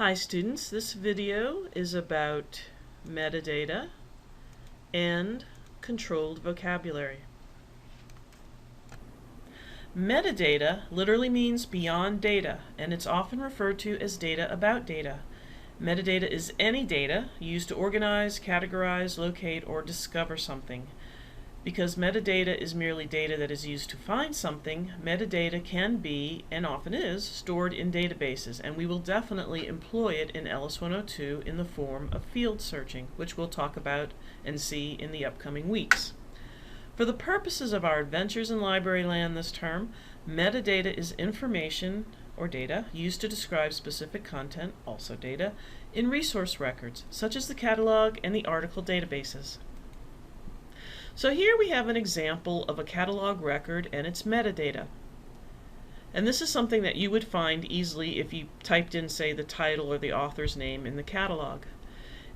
Hi students, this video is about metadata and controlled vocabulary. Metadata literally means beyond data, and it's often referred to as data about data. Metadata is any data used to organize, categorize, locate, or discover something. Because metadata is merely data that is used to find something, metadata can be, and often is, stored in databases, and we will definitely employ it in LS 102 in the form of field searching, which we'll talk about and see in the upcoming weeks. For the purposes of our adventures in library land this term, metadata is information or data used to describe specific content, also data, in resource records, such as the catalog and the article databases. So here we have an example of a catalog record and its metadata. And this is something that you would find easily if you typed in, say, the title or the author's name in the catalog.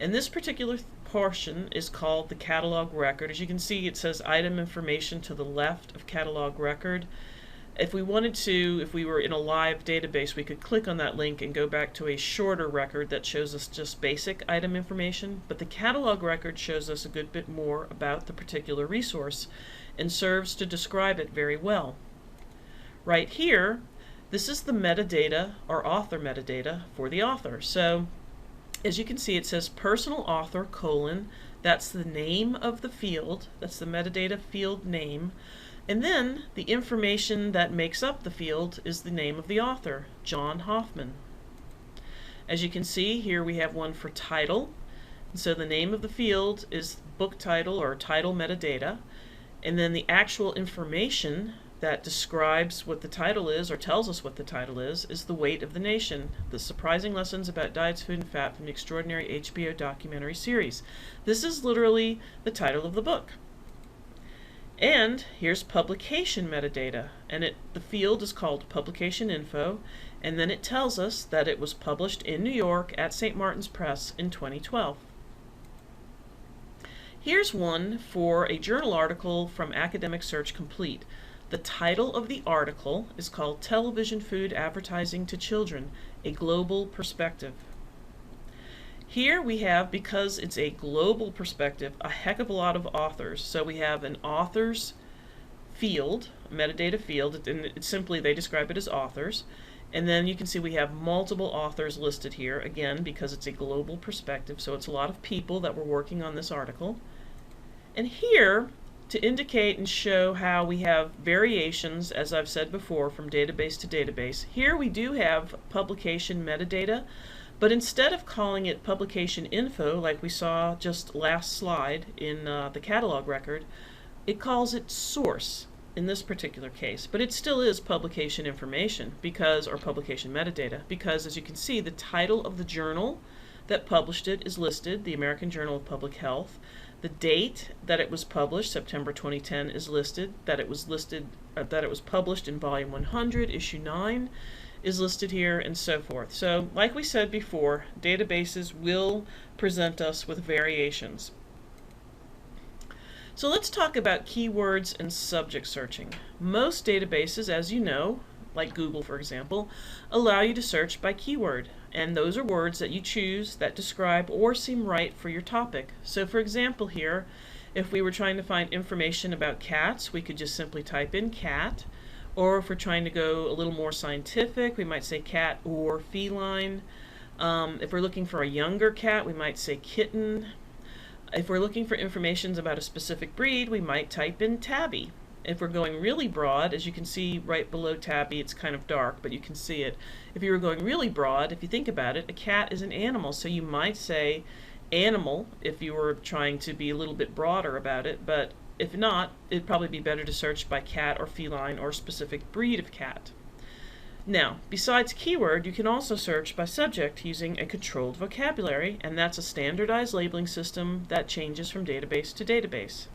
And this particular portion is called the catalog record. As you can see, it says item information to the left of catalog record. If we wanted to, if we were in a live database, we could click on that link and go back to a shorter record that shows us just basic item information, but the catalog record shows us a good bit more about the particular resource and serves to describe it very well. Right here, this is the metadata or author metadata for the author. So as you can see, it says personal author : that's the name of the field, that's the metadata field name. And then the information that makes up the field is the name of the author, John Hoffman. As you can see, here we have one for title. And so the name of the field is book title or title metadata. And then the actual information that describes what the title is or tells us what the title is the weight of the nation, the surprising lessons about diets, food, and fat from the extraordinary HBO documentary series. This is literally the title of the book. And here's publication metadata, and the field is called publication info, and then it tells us that it was published in New York at St. Martin's Press in 2012. Here's one for a journal article from Academic Search Complete. The title of the article is called Television Food Advertising to Children, a Global Perspective. Here we have, because it's a global perspective, a heck of a lot of authors. So we have an author's field, a metadata field, and it's simply they describe it as authors. And then you can see we have multiple authors listed here, again, because it's a global perspective, so it's a lot of people that were working on this article. And here, to indicate and show how we have variations, as I've said before, from database to database, here we do have publication metadata. But instead of calling it publication info, like we saw just last slide in the catalog record, it calls it source in this particular case. But it still is publication information or publication metadata, because as you can see, the title of the journal that published it is listed, the American Journal of Public Health. The date that it was published, September 2010, is listed. That it was published in volume 100, issue 9. Is listed here, and so forth. So, like we said before, databases will present us with variations. So let's talk about keywords and subject searching. Most databases, as you know, like Google for example, allow you to search by keyword, and those are words that you choose that describe or seem right for your topic. So for example here, if we were trying to find information about cats, we could just simply type in cat. Or if we're trying to go a little more scientific, we might say cat or feline. If we're looking for a younger cat, we might say kitten. If we're looking for information about a specific breed, we might type in tabby. If we're going really broad, as you can see right below tabby, it's kind of dark, but you can see it. If you were going really broad, if you think about it, a cat is an animal, so you might say animal if you were trying to be a little bit broader about it, but if not, it'd probably be better to search by cat or feline or specific breed of cat. Now, besides keyword, you can also search by subject using a controlled vocabulary, and that's a standardized labeling system that changes from database to database.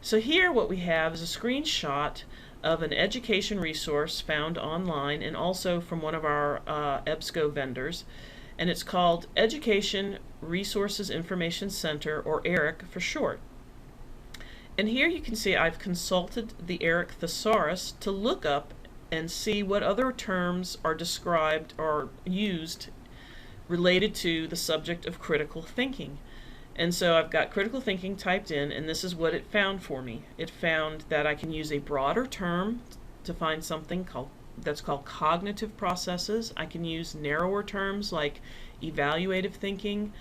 So here what we have is a screenshot of an education resource found online and also from one of our EBSCO vendors, and it's called Education Resources Information Center, or ERIC for short. And here you can see I've consulted the ERIC thesaurus to look up and see what other terms are described or used related to the subject of critical thinking. And so I've got critical thinking typed in, and this is what it found for me. It found that I can use a broader term to find something that's called cognitive processes. I can use narrower terms like evaluative thinking.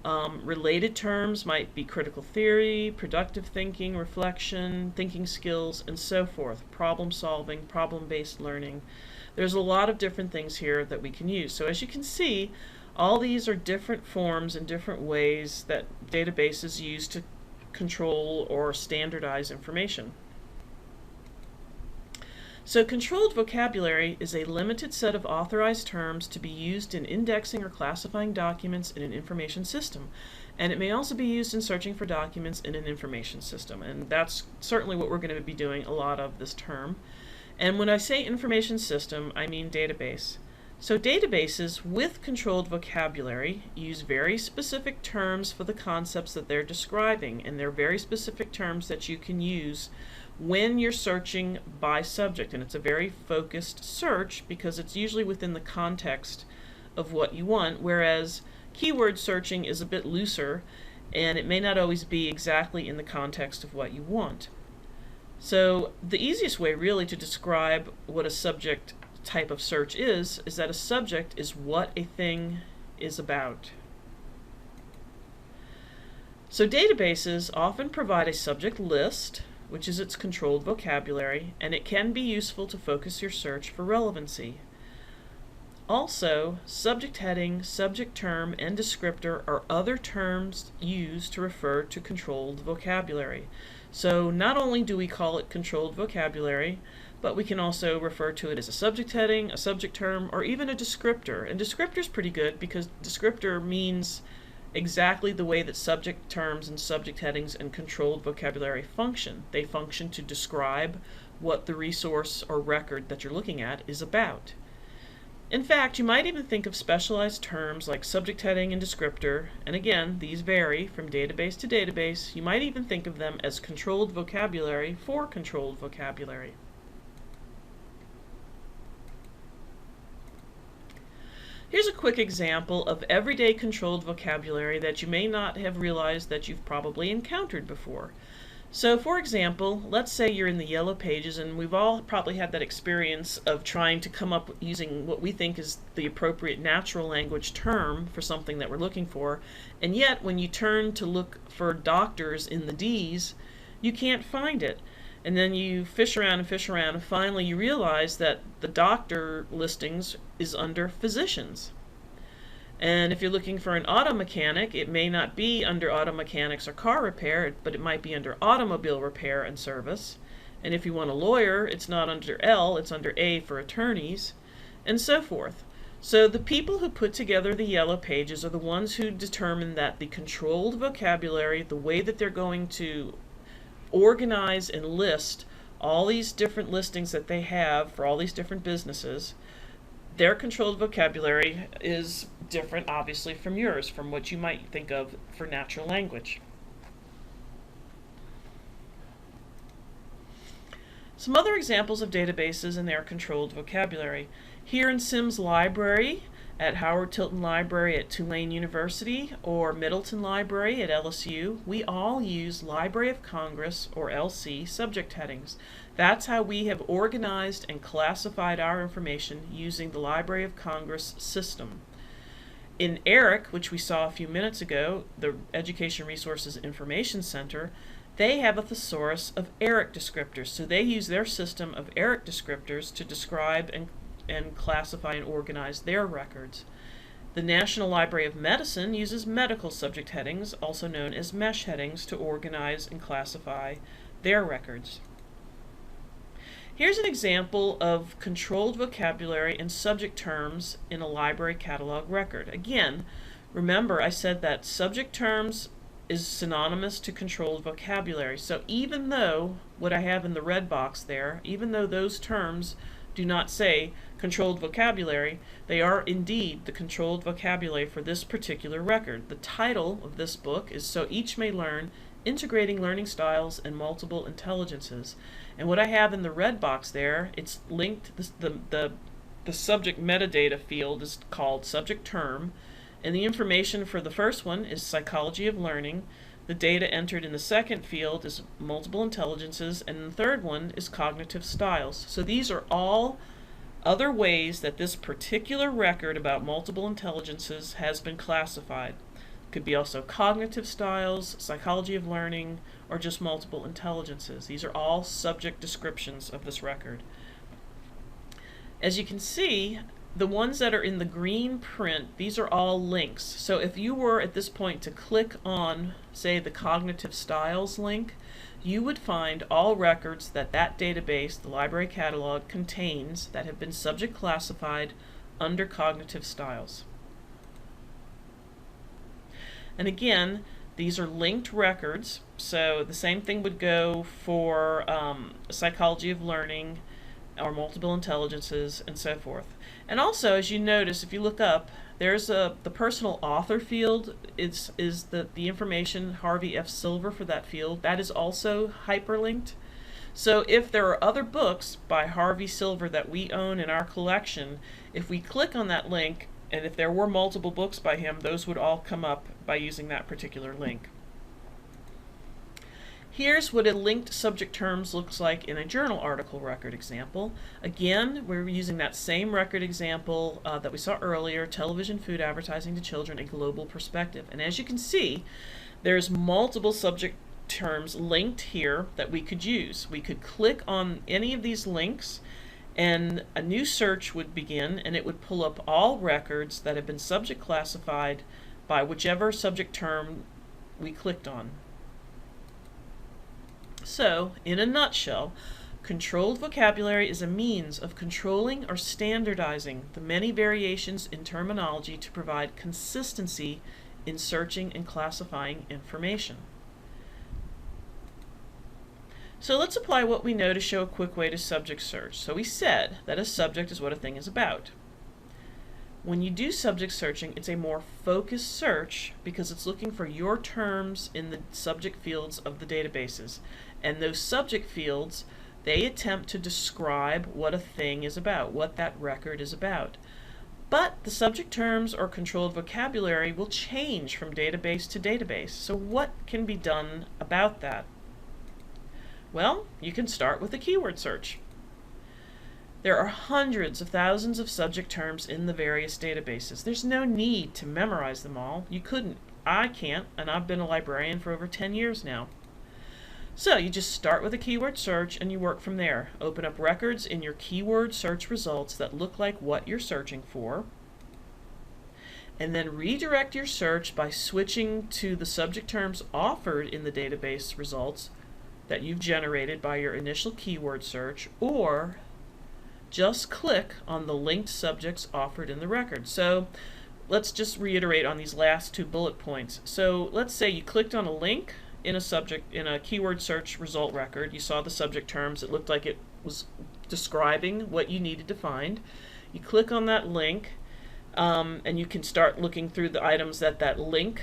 Related terms might be critical theory, productive thinking, reflection, thinking skills, and so forth. Problem solving, problem-based learning. There's a lot of different things here that we can use. So as you can see, all these are different forms and different ways that databases use to control or standardize information. So controlled vocabulary is a limited set of authorized terms to be used in indexing or classifying documents in an information system. And it may also be used in searching for documents in an information system. And that's certainly what we're going to be doing a lot of this term. And when I say information system, I mean database. So databases with controlled vocabulary use very specific terms for the concepts that they're describing, and they're very specific terms that you can use when you're searching by subject. And it's a very focused search because it's usually within the context of what you want, whereas keyword searching is a bit looser and it may not always be exactly in the context of what you want. So the easiest way really to describe what a subject type of search is that a subject is what a thing is about. So databases often provide a subject list, which is its controlled vocabulary, and it can be useful to focus your search for relevancy. Also, subject heading, subject term, and descriptor are other terms used to refer to controlled vocabulary. So not only do we call it controlled vocabulary, but we can also refer to it as a subject heading, a subject term, or even a descriptor. And descriptor is pretty good because descriptor means exactly the way that subject terms and subject headings and controlled vocabulary function. They function to describe what the resource or record that you're looking at is about. In fact, you might even think of specialized terms like subject heading and descriptor, and again, these vary from database to database. You might even think of them as controlled vocabulary for controlled vocabulary. Here's a quick example of everyday controlled vocabulary that you may not have realized that you've probably encountered before. So for example, let's say you're in the yellow pages, and we've all probably had that experience of trying to come up using what we think is the appropriate natural language term for something that we're looking for, and yet when you turn to look for doctors in the D's, you can't find it. And then you fish around, and finally you realize that the doctor listings is under physicians. And if you're looking for an auto mechanic, it may not be under auto mechanics or car repair, but it might be under automobile repair and service. And if you want a lawyer, it's not under L, it's under A for attorneys, and so forth. So the people who put together the yellow pages are the ones who determine that the controlled vocabulary, the way that they're going to organize and list all these different listings that they have for all these different businesses, their controlled vocabulary is different, obviously, from yours, from what you might think of for natural language. Some other examples of databases and their controlled vocabulary. Here in Sims Library, at Howard Tilton Library at Tulane University, or Middleton Library at LSU, we all use Library of Congress, or LC, subject headings. That's how we have organized and classified our information using the Library of Congress system. In ERIC, which we saw a few minutes ago, the Education Resources Information Center, they have a thesaurus of ERIC descriptors. So they use their system of ERIC descriptors to describe and classify and organize their records. The National Library of Medicine uses medical subject headings, also known as MESH headings, to organize and classify their records. Here's an example of controlled vocabulary and subject terms in a library catalog record. Again, remember I said that subject terms is synonymous to controlled vocabulary. So even though what I have in the red box there, even though those terms do not say controlled vocabulary, they are indeed the controlled vocabulary for this particular record. The title of this book is So Each May Learn, Integrating Learning Styles and Multiple Intelligences. And what I have in the red box there, it's linked, the subject metadata field is called subject term, And the information for the first one is psychology of learning. The data entered in the second field is multiple intelligences, and the third one is cognitive styles. So these are all other ways that this particular record about multiple intelligences has been classified. It could be also cognitive styles, psychology of learning, or just multiple intelligences. These are all subject descriptions of this record. As you can see, the ones that are in the green print, these are all links. So if you were at this point to click on, say, the cognitive styles link, you would find all records that that database, the library catalog, contains that have been subject classified under cognitive styles. And again, these are linked records, so the same thing would go for psychology of learning or multiple intelligences and so forth. And also, as you notice, if you look up, there's the personal author field is the information, Harvey F. Silver, for that field. That is also hyperlinked. So if there are other books by Harvey Silver that we own in our collection, if we click on that link, and if there were multiple books by him, those would all come up by using that particular link. Here's what a linked subject terms looks like in a journal article record example. Again, we're using that same record example that we saw earlier, television food advertising to children, a global perspective. And as you can see, there's multiple subject terms linked here that we could use. We could click on any of these links and a new search would begin, and it would pull up all records that have been subject classified by whichever subject term we clicked on. So, in a nutshell, controlled vocabulary is a means of controlling or standardizing the many variations in terminology to provide consistency in searching and classifying information. So let's apply what we know to show a quick way to subject search. So we said that a subject is what a thing is about. When you do subject searching, it's a more focused search because it's looking for your terms in the subject fields of the databases. And those subject fields, they attempt to describe what a thing is about, what that record is about. But the subject terms or controlled vocabulary will change from database to database. So what can be done about that? Well, you can start with a keyword search. There are hundreds of thousands of subject terms in the various databases. There's no need to memorize them all. You couldn't. I can't, and I've been a librarian for over 10 years now. So you just start with a keyword search and you work from there. Open up records in your keyword search results that look like what you're searching for, and then redirect your search by switching to the subject terms offered in the database results that you've generated by your initial keyword search, or just click on the linked subjects offered in the record. So let's just reiterate on these last two bullet points. So let's say you clicked on a link in a keyword search result record. You saw the subject terms. It looked like it was describing what you needed to find. You click on that link, and you can start looking through the items that that link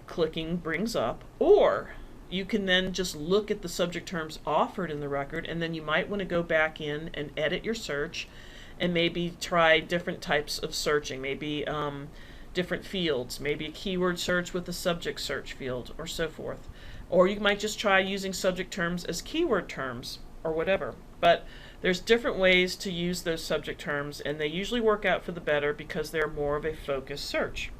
clicking brings up, or you can then just look at the subject terms offered in the record, and then you might want to go back in and edit your search and maybe try different types of searching, maybe different fields, maybe a keyword search with a subject search field, or so forth. Or you might just try using subject terms as keyword terms or whatever. But there's different ways to use those subject terms, and they usually work out for the better because they're more of a focused search.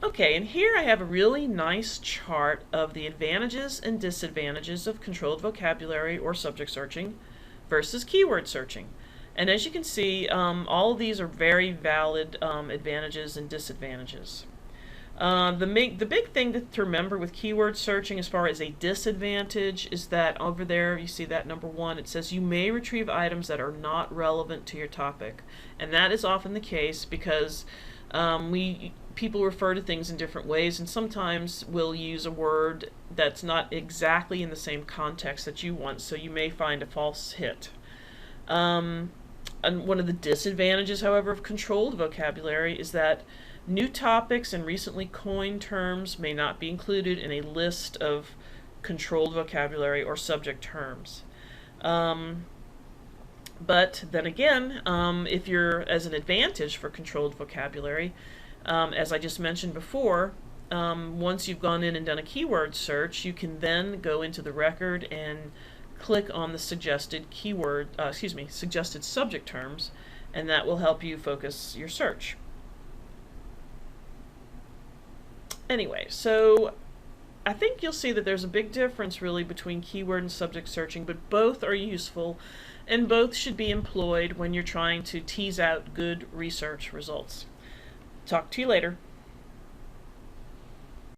Okay, and here I have a really nice chart of the advantages and disadvantages of controlled vocabulary or subject searching versus keyword searching. And as you can see, all of these are very valid advantages and disadvantages. The big thing to remember with keyword searching as far as a disadvantage is that over there, you see that number 1, it says you may retrieve items that are not relevant to your topic. And that is often the case because people refer to things in different ways, and sometimes we'll use a word that's not exactly in the same context that you want, so you may find a false hit. And one of the disadvantages, however, of controlled vocabulary is that new topics and recently coined terms may not be included in a list of controlled vocabulary or subject terms. But then again, if you're as an advantage for controlled vocabulary, as I just mentioned before, once you've gone in and done a keyword search, you can then go into the record and click on the suggested suggested subject terms, and that will help you focus your search. Anyway, so I think you'll see that there's a big difference really between keyword and subject searching, but both are useful and both should be employed when you're trying to tease out good research results. Talk to you later.